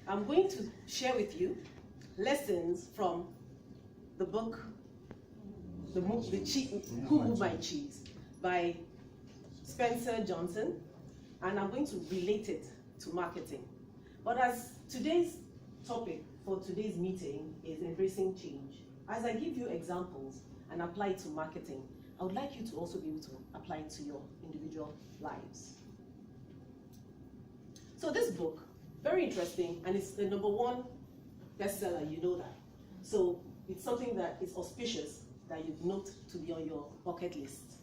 I'm going to share with you lessons from the book, Who Moved My Cheese by Spencer Johnson, and I'm going to relate it to marketing. But as today's topic for today's meeting is embracing change, as I give you examples and apply it to marketing, I would like you to also be able to apply it to your individual lives. So this book, very interesting, and it's the #1 bestseller, you know that. So it's something that is auspicious that you note to be on your bucket list.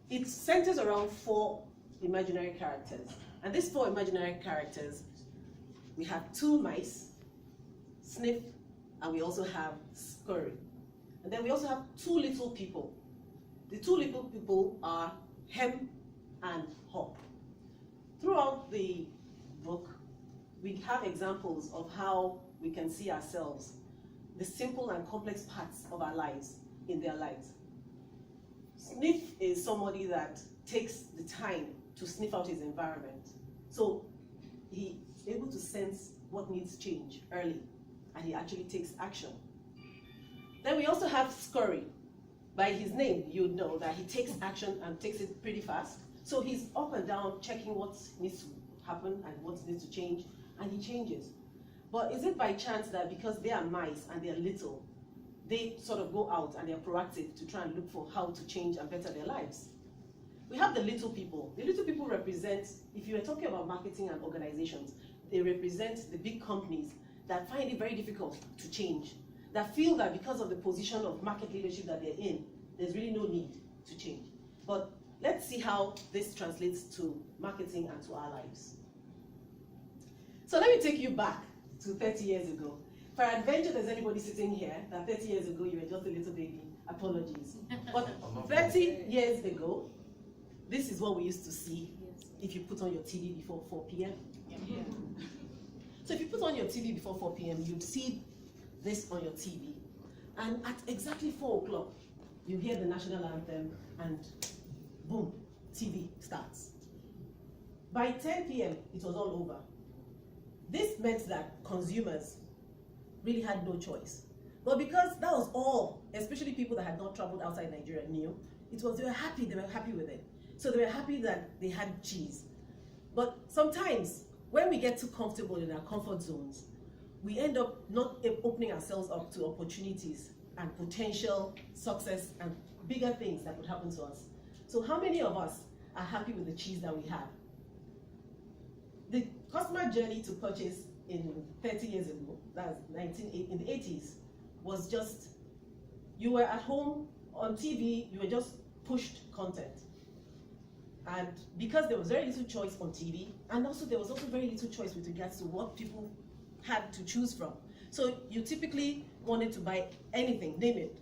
It centers around 4 imaginary characters. And these 4 imaginary characters, we have 2 mice, Sniff, and we also have Scurry. And then we also have 2 little people. The 2 little people are Hem and Hop. Throughout the book, we have examples of how we can see ourselves, the simple and complex parts of our lives in their lives. Sniff is somebody that takes the time to sniff out his environment. So he's able to sense what needs change early, and he actually takes action. Then we also have Scurry. By his name, you would know that he takes action and takes it pretty fast. So he's up and down checking what needs to happen and what needs to change, and he changes. But is it by chance that because they are mice and they're little, they sort of go out and they're proactive to try and look for how to change and better their lives? We have the little people. The little people represent, if you were talking about marketing and organizations, they represent the big companies that find it very difficult to change, that feel that because of the position of market leadership that they're in, there's really no need to change. But let's see how this translates to marketing and to our lives. So let me take you back to 30 years ago. For adventure, there's anybody sitting here that 30 years ago you were just a little baby, apologies. But 30 years ago, this is what we used to see if you put on your TV before 4 p.m. So if you put on your TV before 4 p.m., you'd see this on your TV. And at exactly 4 o'clock, you hear the national anthem and boom, TV starts. By 10 p.m., it was all over. This meant that consumers really had no choice. But because that was all, especially people that had not traveled outside Nigeria knew, they were happy with it. So they were happy that they had cheese. But sometimes, when we get too comfortable in our comfort zones, we end up not opening ourselves up to opportunities and potential success and bigger things that would happen to us. So how many of us are happy with the cheese that we have? The customer journey to purchase in 30 years ago, that's in the 80s, was just, you were at home on TV, you were just pushed content. And because there was very little choice on TV, and also there was also very little choice with regards to what people had to choose from. So you typically wanted to buy anything, name it,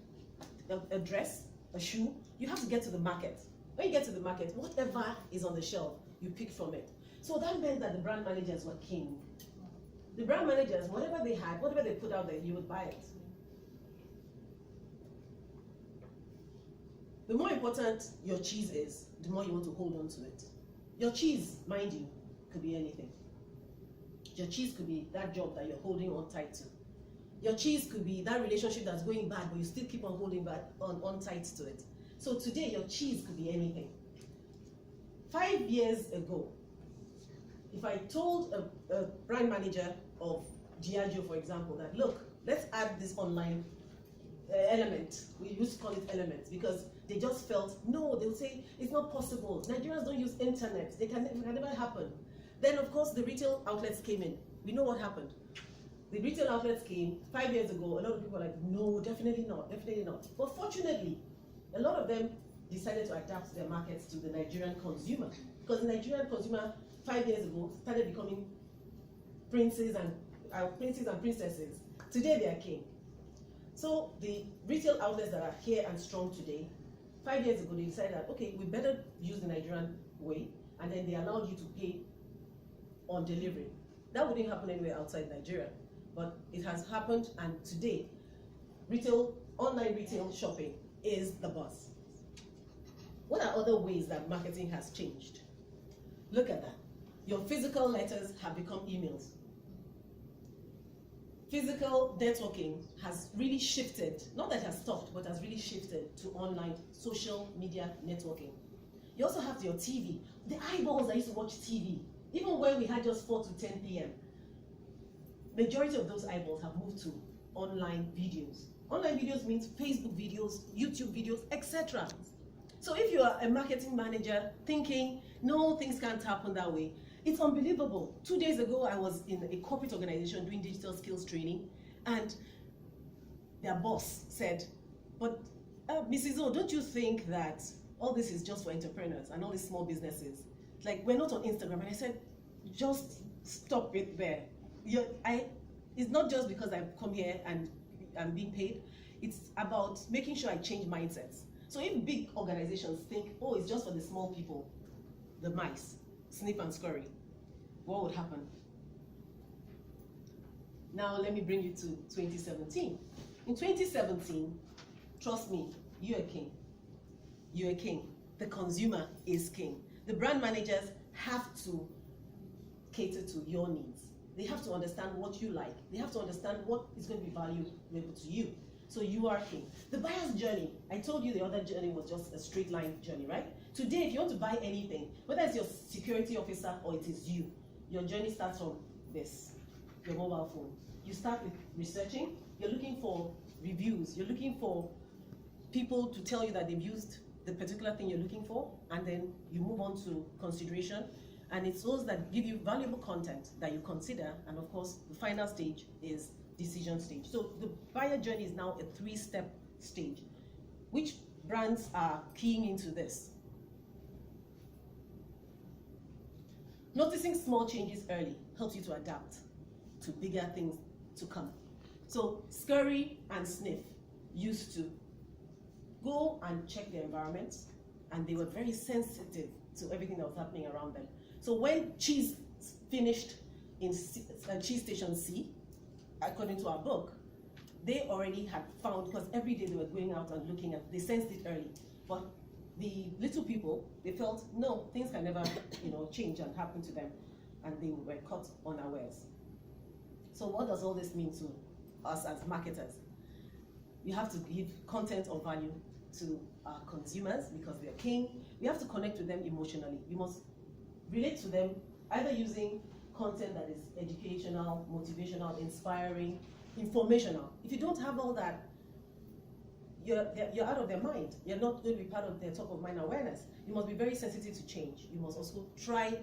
a dress, a shoe, you have to get to the market. When you get to the market, whatever is on the shelf, you pick from it. So that meant that the brand managers were king. The brand managers, whatever they had, whatever they put out there, you would buy it. The more important your cheese is, the more you want to hold on to it. Your cheese, mind you, could be anything. Your cheese could be that job that you're holding on tight to. Your cheese could be that relationship that's going bad, but you still keep on holding on tight to it. So today, your cheese could be anything. 5 years ago, if I told a brand manager of Diageo, for example, that look, let's add this online element. We used to call it elements because they just felt, no, they would say, it's not possible. Nigerians don't use internet. It can never happen. Then, of course, the retail outlets came in. We know what happened. The retail outlets came 5 years ago. A lot of people were like, no, definitely not, definitely not. But fortunately, a lot of them decided to adapt their markets to the Nigerian consumer. Because the Nigerian consumer 5 years ago started becoming princes and princesses. Today they are king. So the retail outlets that are here and strong today, 5 years ago they decided that, okay, we better use the Nigerian way, and then they allowed you to pay on delivery. That wouldn't happen anywhere outside Nigeria, but it has happened, and today, online retail shopping is the buzz. What are other ways that marketing has changed? Look at that. Your physical letters have become emails. physical networking has really shifted, not that it has stopped, but has really shifted to online social media networking. You also have your TV. The eyeballs that used to watch TV, even when we had just 4 to 10 p.m., majority of those eyeballs have moved to online videos. Online videos means Facebook videos, YouTube videos, etc. So if you are a marketing manager thinking, no, things can't happen that way, it's unbelievable. 2 days ago, I was in a corporate organization doing digital skills training, and their boss said, but Mrs. O, don't you think that all this is just for entrepreneurs and all these small businesses? Like, we're not on Instagram. And I said, just stop it there. It's not just because I've come here and I'm being paid. It's about making sure I change mindsets. So if big organizations think, oh, it's just for the small people, the mice, snip and scurry, what would happen? Now let me bring you to 2017. In 2017, trust me, you're a king. You're a king. The consumer is king. The brand managers have to cater to your needs. They have to understand what you like. They have to understand what is going to be valuable to you. So you are king. The buyer's journey, I told you the other journey was just a straight line journey, right? Today, if you want to buy anything, whether it's your security officer or it is you, your journey starts from this, your mobile phone. You start with researching, you're looking for reviews, you're looking for people to tell you that they've used the particular thing you're looking for, and then you move on to consideration. And it's those that give you valuable content that you consider, and of course, the final stage is decision stage. So the buyer journey is now a 3-step stage. Which brands are keying into this? Noticing small changes early helps you to adapt to bigger things to come. So Scurry and Sniff used to go and check their environments, and they were very sensitive to everything that was happening around them. So when cheese finished in Cheese Station C, according to our book, they already had found, because every day they were going out and looking at, they sensed it early. But the little people, they felt, no, things can never change and happen to them, and they were caught unawares. So what does all this mean to us as marketers? You have to give content of value to our consumers because they're king. We have to connect with them emotionally. You must relate to them either using content that is educational, motivational, inspiring, informational. If you don't have all that, you're out of their mind. You're not going to be part of their top of mind awareness. You must be very sensitive to change. You must also try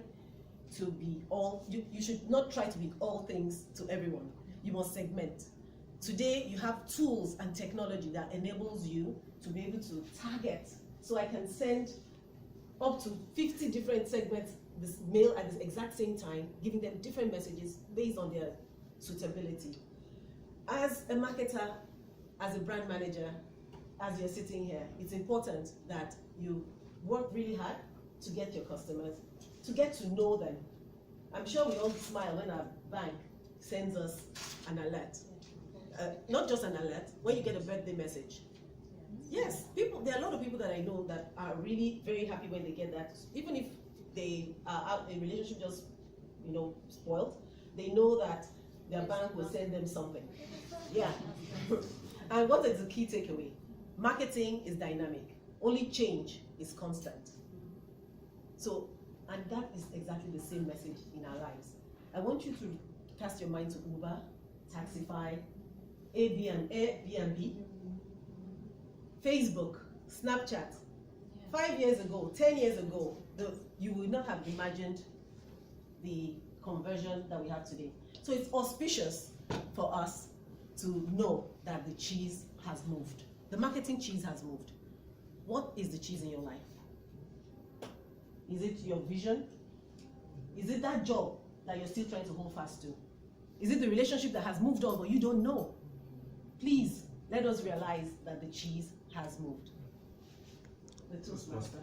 to be you should not try to be all things to everyone. You must segment. Today, you have tools and technology that enables you to be able to target. So I can send up to 50 different segments this mail at the exact same time, giving them different messages based on their suitability. As a marketer, as a brand manager, as you're sitting here, it's important that you work really hard to get your customers, to get to know them. I'm sure we all smile when our bank sends us an alert. Not just an alert, when you get a birthday message. Yes, there are a lot of people that I know that are really very happy when they get that. Even if they are out, a relationship just, spoiled, they know that their bank will send them something. Yeah. And what is the key takeaway? Marketing is dynamic. Only change is constant. So, and that is exactly the same message in our lives. I want you to cast your mind to Uber, Taxify, Airbnb, Facebook, Snapchat. 5 years ago, 10 years ago, you would not have imagined the conversion that we have today. So it's auspicious for us to know that the cheese has moved. The marketing cheese has moved. What is the cheese in your life? Is it your vision? Is it that job that you're still trying to hold fast to? Is it the relationship that has moved on but you don't know? Please, let us realize that the cheese has moved. The Toastmaster.